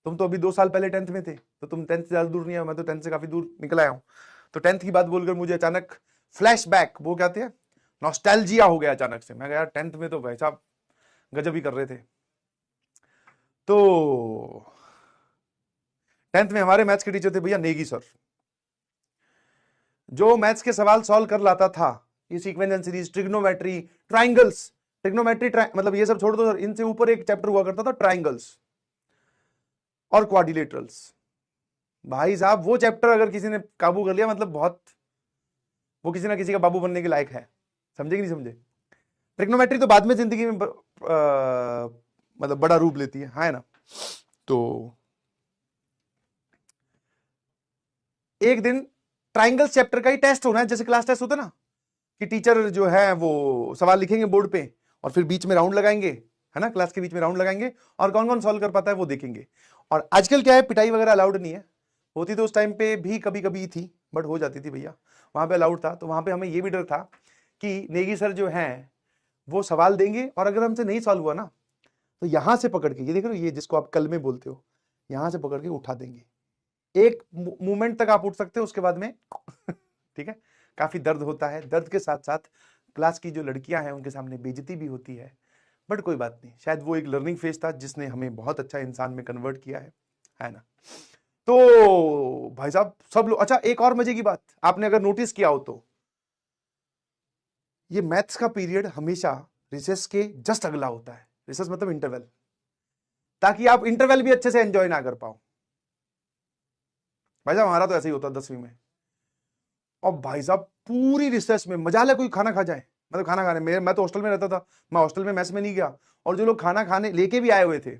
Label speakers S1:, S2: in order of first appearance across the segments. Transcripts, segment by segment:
S1: तुम तो अभी 2 साल पहले 10th में थे, तो तुम 10th से ज्यादा दूर नहीं है, मैं तो 10th से काफी दूर निकल आया हूं। तो 10th की बात बोलकर मुझे अचानक फ्लैशबैक, वो कहते हैं नॉस्टैल्जिया हो गया अचानक से। मैं कहा यार 10th में तो भाई साहब गजब ही कर रहे थे। तो 10th में हमारे मैथ्स के टीचर थे भैया नेगी सर। जो मैथ्स के सवाल सॉल्व कर लाता था, ये sequence and series, trigonometry, triangles, trigonometry मतलब ये सब छोड़ दो सर, इनसे ऊपर एक चैप्टर हुआ करता था ट्राइंगल्स और क्वाड्रिलेटरल्स। भाई साहब वो चैप्टर अगर किसी ने काबू कर लिया, मतलब बहुत, वो किसी ना किसी का बाबू बनने के लायक है। समझे कि नहीं समझे? ट्रिग्नोमेट्री तो बाद में जिंदगी में मतलब बड़ा रूप लेती है ना। तो एक दिन ट्राइंगल्स चैप्टर का ही टेस्ट होना है, जैसे क्लास टेस्ट होता है ना, कि टीचर जो है वो सवाल लिखेंगे बोर्ड पे और फिर बीच में राउंड लगाएंगे, है ना, क्लास के बीच में राउंड लगाएंगे और कौन कौन सॉल्व कर पाता है वो देखेंगे। और आजकल क्या है, पिटाई वगैरह अलाउड नहीं है, होती तो उस टाइम पे भी कभी कभी थी, बट हो जाती थी भैया, वहां पे अलाउड था। तो वहां पे हमें ये भी डर था कि नेगी सर जो है वो सवाल देंगे और अगर हमसे नहीं सॉल्व हुआ ना, तो यहां से पकड़ के, ये देख रहे हो, ये जिसको आप कल में बोलते हो, यहां से पकड़ के उठा देंगे। एक मूवमेंट तक आप उठ सकते हो, उसके बाद में ठीक है, काफी दर्द होता है। दर्द के साथ साथ क्लास की जो लड़कियां हैं उनके सामने बेइज्जती भी होती है, बट कोई बात नहीं, शायद वो एक लर्निंग फेज था जिसने हमें बहुत अच्छा इंसान में कन्वर्ट किया है ना। तो भाई साहब सब लोग, अच्छा एक और मजे की बात आपने अगर नोटिस किया हो तो, ये मैथ्स का पीरियड हमेशा रिसेस के जस्ट अगला होता है। रिसेस मतलब इंटरवल, ताकि आप इंटरवल भी अच्छे से एंजॉय ना कर पाओ। भाई साहब हमारा तो ऐसे ही होता 10वीं में। और भाई साहब पूरी रिसेस में मजाल है कोई खाना खा जाए, मतलब खाना खाने, मैं तो हॉस्टल में रहता था, मैं हॉस्टल में मैस में नहीं गया, और जो लोग खाना खाने लेके भी आए हुए थे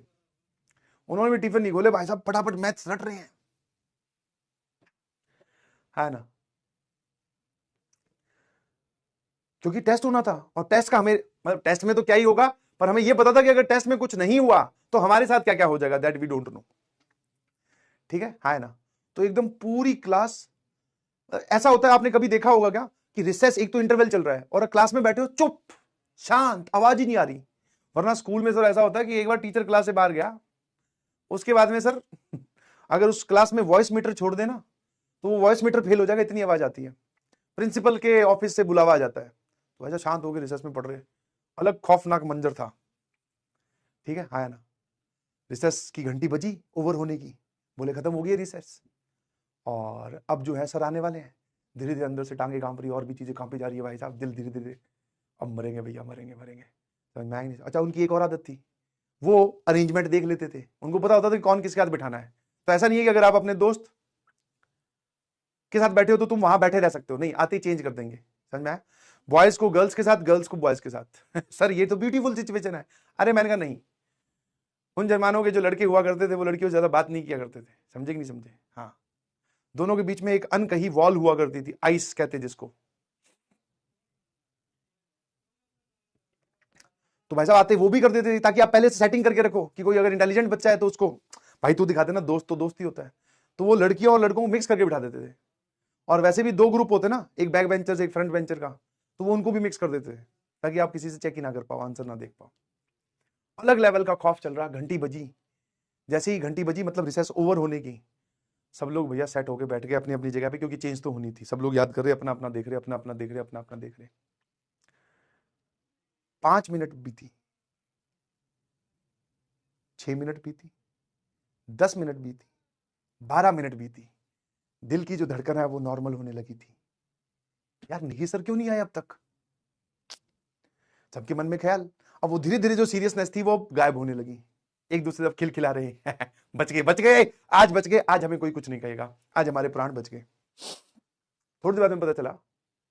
S1: उन्होंने भी टिफिन नहीं खोले, भाई साहब फटाफट मैथ्स रट रहे हैं, है ना, क्योंकि टेस्ट होना था। और टेस्ट का हमें, मतलब टेस्ट में तो क्या ही होगा, पर हमें यह पता था कि अगर टेस्ट में कुछ नहीं हुआ तो हमारे साथ क्या क्या हो जाएगा, दैट वी डोंट नो। ठीक है ना। तो एकदम पूरी क्लास, ऐसा होता है, आपने कभी देखा होगा क्या कि रिसेस, एक तो इंटरवल चल रहा है और क्लास में बैठे हो चुप शांत, आवाज ही नहीं आ रही। वरना स्कूल में सर ऐसा होता है कि एक बार टीचर क्लास से बाहर गया, उसके बाद में सर अगर उस क्लास में वॉइस मीटर छोड़ देना तो वो वॉइस मीटर फेल हो जाएगा, इतनी आवाज आती है। प्रिंसिपल के ऑफिस से बुलावा आ जाता है, तो ऐसा शांत होकर रिसेस में पढ़ रहे, अलग खौफनाक मंजर था। ठीक है ना। रिसेस की घंटी बजी ओवर होने की, बोले खत्म हो गई रिसेस, और अब जो है सर आने वाले हैं। धीरे धीरे अंदर से टांगे कांप रही है और भी चीजें कांपी जा रही है भाई साहब, दिल धीरे धीरे, अब मरेंगे भैया, मरेंगे मरेंगे, समझ में आया नहीं। अच्छा उनकी एक और आदत थी, वो अरेंजमेंट देख लेते थे, उनको पता होता था कि कौन किसके साथ बिठाना है। तो ऐसा नहीं है कि अगर आप अपने दोस्त के साथ बैठे हो तो तुम वहां बैठे रह सकते हो, नहीं, आते ही चेंज कर देंगे। समझ में आया? बॉयज को गर्ल्स के साथ, गर्ल्स को बॉयज के साथ सर ये तो ब्यूटीफुल सिचुएशन है। अरे मैंने कहा नहीं, उन जमानों के जो लड़के हुआ करते थे वो लड़कियों से ज्यादा बात नहीं किया करते थे, समझे कि नहीं समझे? हाँ, दोनों के बीच में एक अनकही वॉल हुआ करती थी, आइस कहते जिसको। तो भाई साहब आते वो भी कर देते थे, ताकि आप पहले से सेटिंग करके रखो कि कोई अगर इंटेलिजेंट बच्चा है तो उसको भाई तू दिखा देना, दोस्त तो दोस्त ही होता है। तो वो लड़कियों और लड़कों को मिक्स करके बिठा देते थे। और वैसे भी 2 ग्रुप होते ना, एक बैक बेंचर से एक फ्रंट बेंचर का, तो वो उनको भी मिक्स कर देते थे ताकि आप किसी से चेक ही ना कर पाओ, आंसर ना देख पाओ। अलग लेवल का खौफ चल रहा। घंटी बजी, जैसे ही घंटी बजी मतलब रिसेस ओवर होने की, सब लोग भैया सेट होके बैठ गए अपनी अपनी जगह पे, क्योंकि चेंज तो होनी थी। सब लोग याद कर रहे, अपना अपना देख रहे, अपना अपना देख रहे, अपना अपना देख रहे। 5 मिनट बीती, 6 मिनट बीती, 10 मिनट बीती, 12 मिनट बीती, दिल की जो धड़कन है वो नॉर्मल होने लगी थी। यार निखिल सर क्यों नहीं आए अब तक? सबके मन में ख्याल। अब वो धीरे धीरे जो सीरियसनेस थी वो गायब होने लगी, एक दूसरे से खिलखिला रहे बच गए, बच गए, आज बच गए, आज हमें कोई कुछ नहीं कहेगा, आज हमारे प्राण बच गए। थोड़ी देर बाद में पता चला,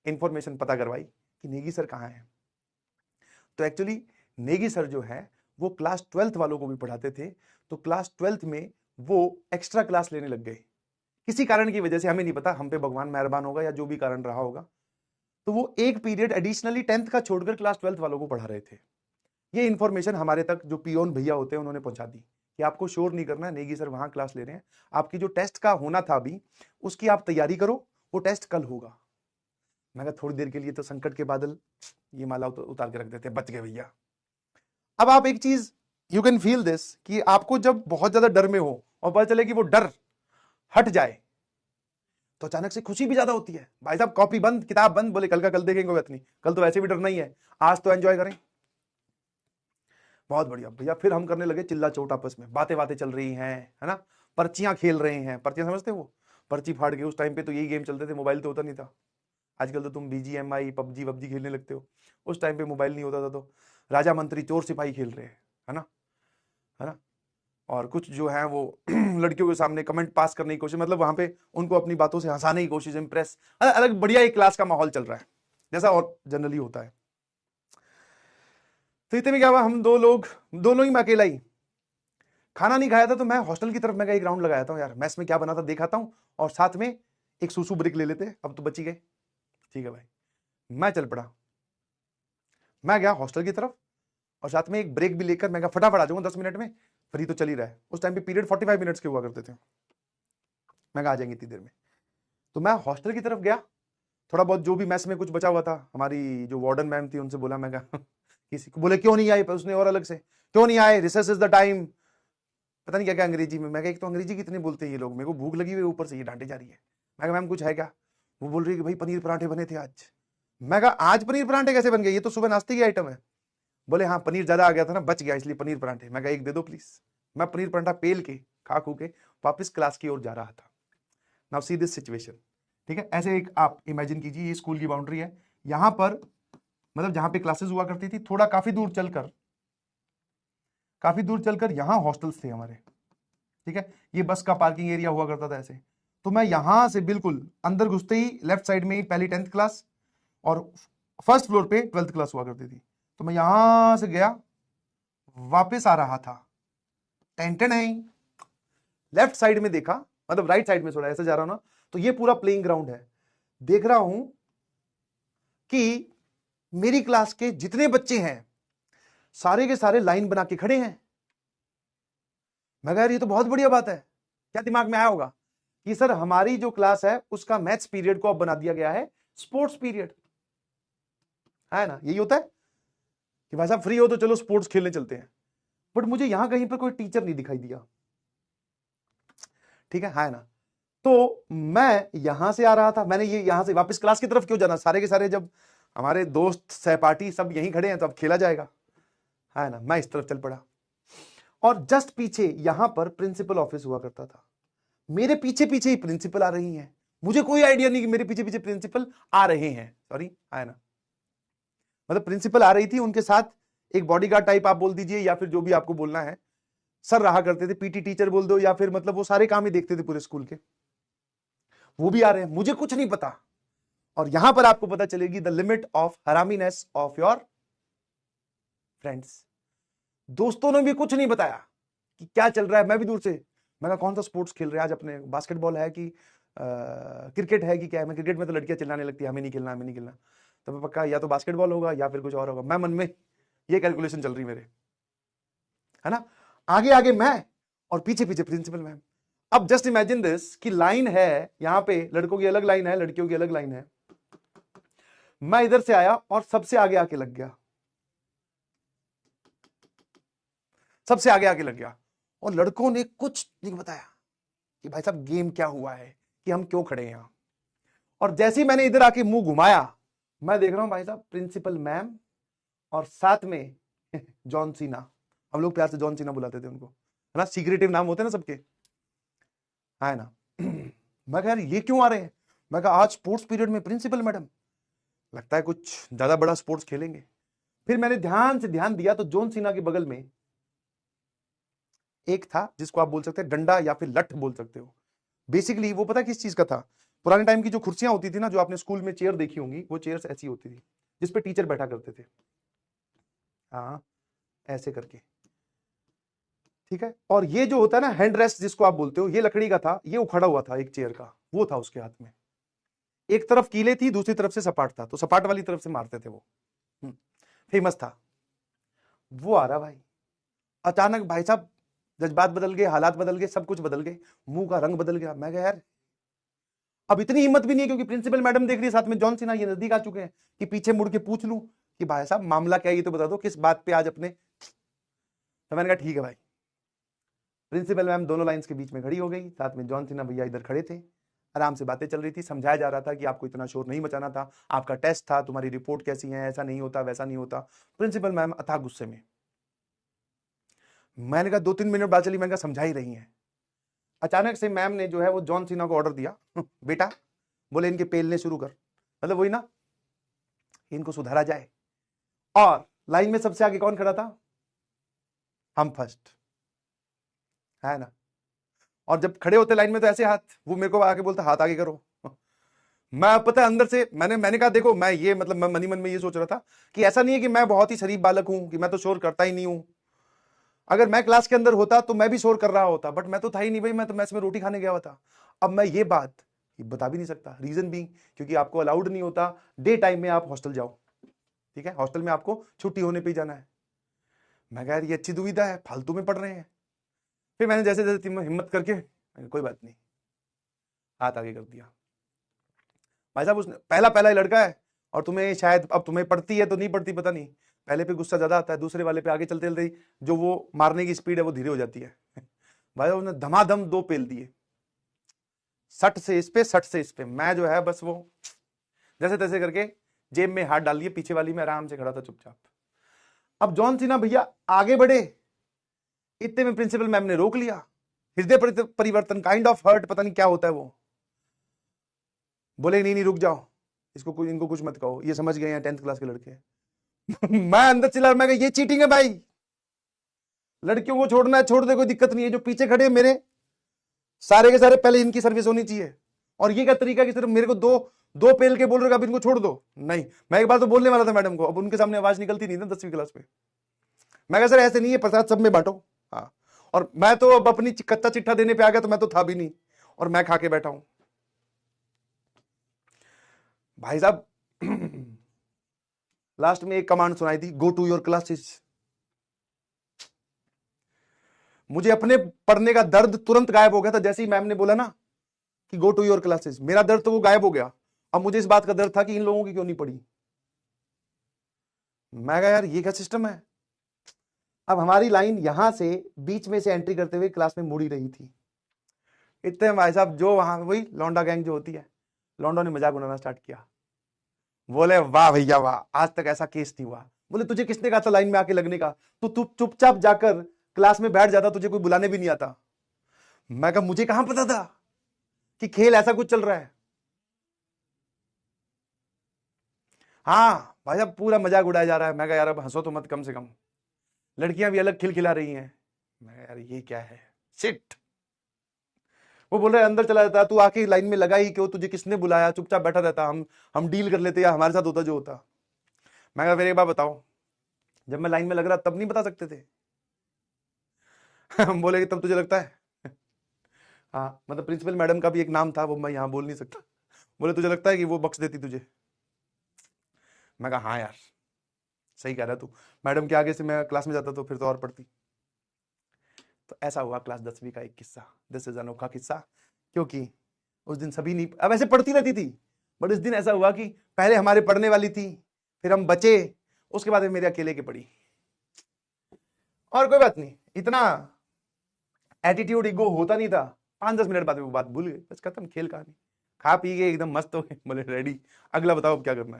S1: इंफॉर्मेशन पता करवाई कि नेगी सर कहाँ है। तो एक्चुअली नेगी सर जो है वो क्लास 12th वालों को भी पढ़ाते थे। तो क्लास 12th में वो एक्स्ट्रा क्लास लेने लग गए, किसी कारण की वजह से, हमें नहीं पता, हम पे भगवान मेहरबान होगा या जो भी कारण रहा होगा। तो वो एक पीरियड एडिशनली 10th का छोड़कर क्लास 12th वालों को पढ़ा रहे थे। ये इंफॉर्मेशन हमारे तक जो पियोन भैया होते हैं उन्होंने पहुंचा दी कि आपको शोर नहीं करना, नेगी सर वहां क्लास ले रहे हैं, आपकी जो टेस्ट का होना था अभी उसकी आप तैयारी करो, वो टेस्ट कल होगा। मैं कहा थोड़ी देर के लिए तो संकट के बादल ये माला उतार के रख देते, बच गए भैया। अब आप एक चीज यू कैन फील दिस कि आपको जब बहुत ज्यादा डर में हो और पता चले कि वो डर हट जाए तो अचानक से खुशी भी ज्यादा होती है। भाई साहब कॉपी बंद, किताब बंद, बोले कल का कल देखेंगे, बात नहीं, कल तो वैसे भी डर नहीं है, आज तो एंजॉय करें। बहुत बढ़िया भैया। फिर हम करने लगे चिल्ला चोट आपस में, बातें बातें चल रही हैं, है ना, पर्चियां खेल रहे हैं। पर्चियां समझते हो? वो पर्ची फाड़ के, उस टाइम पे तो यही गेम चलते थे, मोबाइल तो होता नहीं था। आजकल तो तुम BGMI पबजी वबजी खेलने लगते हो, उस टाइम पे मोबाइल नहीं होता था। तो राजा मंत्री चोर सिपाही खेल रहे हैं, है ना, है ना। और कुछ जो है वो लड़कियों के सामने कमेंट पास करने की कोशिश, मतलब वहां पे उनको अपनी बातों से हंसाने की कोशिश, इंप्रेस, अलग बढ़िया एक क्लास का माहौल चल रहा है, जैसा और जनरली होता है। तो इतने में क्या हुआ, हम दो लोग, दोनों ही, मैं अकेला ही, खाना नहीं खाया था, तो मैं हॉस्टल की तरफ मैं एक राउंड लगाया था यार, मैस में क्या बना था देख आता हूं, और साथ में एक सूसू ब्रेक ले लेते, अब तो बची गए। ठीक है भाई, मैं चल पड़ा, मैं गया हॉस्टल की तरफ, और साथ में एक ब्रेक भी लेकर मैं फटाफट आ जाऊंगा 10 मिनट में, फ्री तो चल ही रहा है। उस टाइम पे पीरियड 45 मिनट्स के हुआ करते थे, मैं आ जाएंगे इतनी देर में। तो मैं हॉस्टल की तरफ गया, थोड़ा बहुत जो भी मैस में कुछ बचा हुआ था, हमारी जो वार्डन मैम थी उनसे बोला, मैं किसी को, बोले क्यों नहीं आए, उसने और अलग से, क्यों नहीं आए, रिसेस इज द टाइम, पता नहीं क्या क्या अंग्रेजी में। मैं एक तो अंग्रेजी कितनी बोलते हैं ये लोग, मेरे को भूख लगी हुई ऊपर से ये डांटे जा रही है। मैं मैम कुछ है क्या? वो बोल रही है कि भाई पनीर पराठे बने थे आज। मैं आज पनीर पराठे कैसे बन गए, ये तो सुबह नाश्ते की आइटम है। बोले हाँ पनीर ज्यादा आ गया था ना, बच गया, इसलिए पनीर पराठे। मैं एक दे दो प्लीज। मैं पनीर पराठा पेल के खा खू के वापस क्लास की ओर जा रहा था। नाउ सी दिस सिचुएशन, ठीक है। ऐसे एक आप इमेजिन कीजिए, ये स्कूल की बाउंड्री है, यहां पर मतलब जहां पे क्लासेस हुआ करती थी, थोड़ा काफी दूर चलकर यहां हॉस्टल्स थे हमारे, ठीक है। ये बस का पार्किंग एरिया हुआ करता था ऐसे। तो मैं यहां से बिल्कुल अंदर घुसते ही लेफ्ट साइड में ही पहली 10th क्लास और फर्स्ट फ्लोर पे 12th क्लास हुआ करती थी। तो मैं यहां से गया, वापस आ रहा था, टेंशन नहीं, लेफ्ट साइड में देखा, मतलब राइट साइड में थोड़ा ऐसे जा रहा हूं ना, तो ये पूरा प्लेइंग ग्राउंड है। देख रहा हूं कि मेरी क्लास के जितने बच्चे हैं सारे के सारे लाइन बना के खड़े हैं। मैं कह रही ये तो बहुत बढ़िया बात है। क्या दिमाग में आया होगा कि सर हमारी जो क्लास है उसका मैथ्स पीरियड को अब बना दिया गया है स्पोर्ट्स पीरियड, है ना। यही होता है कि भाई साहब फ्री हो तो चलो स्पोर्ट्स खेलने चलते हैं। बट मुझे यहां कहीं पर कोई टीचर नहीं दिखाई दिया, ठीक है ना। तो मैं यहां से आ रहा था, मैंने ये यहां से वापस क्लास की तरफ क्यों जाना, सारे के सारे जब हमारे दोस्त सहपाठी सब यहीं खड़े हैं तो अब खेला जाएगा, है ना। मैं इस तरफ चल पड़ा, और जस्ट पीछे यहां पर प्रिंसिपल ऑफिस हुआ करता था। मेरे पीछे पीछे ही प्रिंसिपल आ रही हैं, मुझे कोई आइडिया नहीं कि मेरे पीछे पीछे प्रिंसिपल आ रहे हैं, सॉरी, है ना। मतलब प्रिंसिपल आ रही थी, उनके साथ एक बॉडीगार्ड टाइप आप बोल दीजिए, या फिर जो भी आपको बोलना है, सर रहा करते थे, पीटी टीचर बोल दो, या फिर मतलब वो सारे काम ही देखते थे पूरे स्कूल के, वो भी आ रहे हैं, मुझे कुछ नहीं पता। और यहां पर आपको पता चलेगी द लिमिट ऑफ हरामीनेस ऑफ योर फ्रेंड्स। दोस्तों ने भी कुछ नहीं बताया कि क्या चल रहा है। मैं भी दूर से, मैं कहा कौन सा स्पोर्ट्स खेल रहे हैं आज अपने, बास्केटबॉल है कि क्रिकेट है कि क्या है। मैं क्रिकेट में तो लड़कियां चिल्लाने लगती है हमें नहीं खेलना, हमें नहीं खेलना। तो मैं पक्का या तो बास्केटबॉल होगा या फिर कुछ और होगा। मैं मन में ये कैलकुलेशन चल रही मेरे, है ना। आगे आगे मैं और पीछे पीछे प्रिंसिपल मैम। अब जस्ट इमेजिन दिस कि लाइन है यहां पे, लड़कों की अलग लाइन है, लड़कियों की अलग लाइन है। मैं इधर से आया और सबसे आगे आके लग गया, सबसे आगे आके लग गया। और लड़कों ने कुछ नहीं बताया कि भाई साहब गेम क्या हुआ है, कि हम क्यों खड़े हैं यहां। और जैसे ही मैंने इधर आके मुंह घुमाया, मैं देख रहा हूं भाई साहब प्रिंसिपल मैम और साथ में जॉन सीना, हम लोग प्यार से जॉन सीना बुलाते थे उनको, है ना, सीक्रेटिव नाम होते हैं ना सबके, है ना। मैं कह ये क्यों आ रहे हैं। मैं कहा आज स्पोर्ट्स पीरियड में प्रिंसिपल मैडम, लगता है कुछ ज्यादा बड़ा स्पोर्ट्स खेलेंगे। फिर मैंने ध्यान से ध्यान दिया तो जॉन सीना के बगल में एक था जिसको आप बोल सकते हैं डंडा या फिर लठ बोल सकते हो। बेसिकली वो पता किस चीज का था, पुराने टाइम की जो कुर्सियां होती थी ना, जो आपने स्कूल में चेयर देखी होंगी, वो चेयर्स ऐसी होती थी जिसपे टीचर बैठा करते थे, हाँ ऐसे करके, ठीक है। और ये जो होता है ना हैंड रेस्ट जिसको आप बोलते हो, ये लकड़ी का था, ये उखड़ा हुआ था एक चेयर का, वो था उसके हाथ में। एक तरफ कीले थी, दूसरी तरफ से सपाट था, तो सपाट वाली तरफ से मारते थे वो, फेमस था। वो आ रहा भाई, अचानक भाई साहब जज्बात बदल गए, हालात बदल गए, सब कुछ बदल गए, मुंह का रंग बदल गया। मैं कहा यार अब इतनी हिम्मत भी नहीं है, क्योंकि प्रिंसिपल मैडम देख रही है, साथ में जॉन सीना, ये नजदीक आ चुके हैं कि पीछे मुड़ के पूछ लूं कि भाई साहब मामला क्या है, ये तो बता दो किस बात पे आज अपने। तो मैंने कहा ठीक है भाई। प्रिंसिपल मैम दोनों लाइंस के बीच में खड़ी हो गई, साथ में जॉन सिन्हा भैया इधर खड़े थे, आराम से बातें चल रही थी, समझाया जा रहा था कि आपको इतना शोर नहीं मचाना था, आपका टेस्ट था, तुम्हारी रिपोर्ट कैसी है, ऐसा नहीं होता वैसा नहीं होता। प्रिंसिपल मैम अथाह गुस्से में। मैंने कहा 2-3 मिनट बात चली, मैंने कहा समझा ही रही हैं। अचानक से मैम ने जो है वो जॉन सिन्हा को ऑर्डर दिया, बेटा बोले इनके पेलने शुरू कर, मतलब वही ना, इनको सुधारा जाए। और लाइन में सबसे आगे कौन खड़ा था? हम फर्स्ट, है ना। और जब खड़े होते लाइन में तो ऐसे हाथ, वो मेरे को आके बोलता हाथ आगे करो। मैं पता है अंदर से मैंने कहा देखो, मैं ये मतलब मैं मनी मन में ये सोच रहा था कि ऐसा नहीं है कि मैं बहुत ही शरीफ बालक हूं कि मैं तो शोर करता ही नहीं हूं। अगर मैं क्लास के अंदर होता तो मैं भी शोर कर रहा होता, बट मैं तो था ही नहीं भाई, मैं तो मैस में रोटी खाने गया हुआ था। अब मैं ये बात बता भी नहीं सकता, रीजन भी क्योंकि आपको अलाउड नहीं होता डे टाइम में आप हॉस्टल जाओ, ठीक है, हॉस्टल में आपको छुट्टी होने पे जाना है। मैं कह यार ये अच्छी दुविधा है, फालतू में पढ़ रहे हैं। फिर मैंने जैसे जैसे हिम्मत करके कोई बात नहीं, हाथ आगे कर दिया। भाई साहब उसने पहला पहला ही लड़का है और तुम्हें शायद अब तुम्हें पड़ती है तो नहीं पड़ती पता नहीं, पहले पे गुस्सा ज्यादा आता है, दूसरे वाले पे आगे चलते चलते जो वो मारने की स्पीड है वो धीरे हो जाती है। भाई साहब उसने धमाधम 2 पेल दिए, 60 से इस पे 60 से इस पे। मैं जो है बस वो जैसे तैसे करके जेब में हाथ डाल दिए, पीछे वाली में आराम से खड़ा था चुपचाप। अब जॉन सिन्हा भैया आगे बढ़े, इतने में प्रिंसिपल मैम ने रोक लिया। हृदय परिवर्तन, काइंड ऑफ हर्ट, पता नहीं क्या होता है वो। बोले नहीं नहीं रुक जाओ, इनको कुछ मत कहो, ये समझ गए हैं 10th क्लास के लड़के। मैं अंदर चिल्ला, मैं ये चीटिंग है भाई, लड़कियों को छोड़ना है छोड़ दे, कोई दिक्कत नहीं है, जो पीछे खड़े मेरे सारे के सारे पहले इनकी सर्विस होनी चाहिए। और ये क्या तरीका कि सिर्फ मेरे को दो पेल के बोल रहे हो अब इनको छोड़ दो? नहीं, मैं एक बार तो बोलने वाला था मैडम को, अब उनके सामने आवाज निकलती नहीं ना 10वीं क्लास में। मैं कहा सर ऐसे नहीं है, प्रसाद सब में बांटो। हाँ, और मैं तो अब अपनी कच्चा चिट्ठा देने पे आ गया, तो मैं तो था भी नहीं और मैं खा के बैठा हूं। भाई साहब लास्ट में एक कमांड सुनाई थी, गो टू योर क्लासेस। मुझे अपने पढ़ने का दर्द तुरंत गायब हो गया था जैसे ही मैम ने बोला ना कि गो टू योर क्लासेस, मेरा दर्द तो वो गायब हो गया। अब मुझे इस बात का दर्द था कि इन लोगों की क्यों नहीं पड़ी। मैं कहा यार ये क्या सिस्टम है। अब हमारी लाइन यहां से बीच में से एंट्री करते हुए क्लास में मुड़ी रही थी। इतने भाई साहब जो वहां वही लौंडा गैंग जो होती है, लौंडों ने मजाक उड़ाना स्टार्ट किया। बोले वाह भैया वाह, आज तक ऐसा केस नहीं हुआ। बोले तुझे किसने कहा था लाइन में आके लगने का, तू चुपचाप जाकर क्लास में बैठ जाता, तुझे कोई बुलाने भी नहीं आता। मैं कहा मुझे कहां पता था कि खेल ऐसा कुछ चल रहा है। हाँ भाई साहब पूरा मजाक उड़ाया जा रहा है। मैं कहा यार अब हंसो तो मत, कम से कम लड़कियां भी अलग खिलखिला रही हैं। मैं यार ये क्या है, शिट। वो बोल रहे अंदर चला जाता, तू आके लाइन में लगा ही क्यों, तुझे किसने बुलाया, चुपचाप बैठा रहता, हम डील कर लेते या हमारे साथ होता जो होता। मैं कहा फिर एक बार बताओ, जब मैं लाइन में लग रहा तब नहीं बता सकते थे? हम बोले कि तब तुझे लगता है हाँ, मतलब प्रिंसिपल मैडम का भी एक नाम था, वो मैं यहाँ बोल नहीं सकता। बोले तुझे लगता है कि वो बख्श देती तुझे? मैं कहा हाँ यार सही कह रहा तू, मैडम के आगे से मैं क्लास में जाता तो फिर तो और पढ़ती। तो ऐसा हुआ क्लास 10वीं का एक किस्सा, दिस इज अनोखा किस्सा, क्योंकि उस दिन सभी नहीं, अब ऐसे पढ़ती रहती थी, बट इस दिन ऐसा हुआ कि पहले हमारे पढ़ने वाली थी, फिर हम बचे, उसके बाद मेरे अकेले की पड़ी। और कोई बात नहीं, इतना एटीट्यूड ईगो होता नहीं था। 5-10 मिनट बाद वो बात भूल गए, बस खत्म खेल कहानी, खा पी के एकदम मस्त हो गए, बोले रेडी, अगला बताओ अब क्या करना है।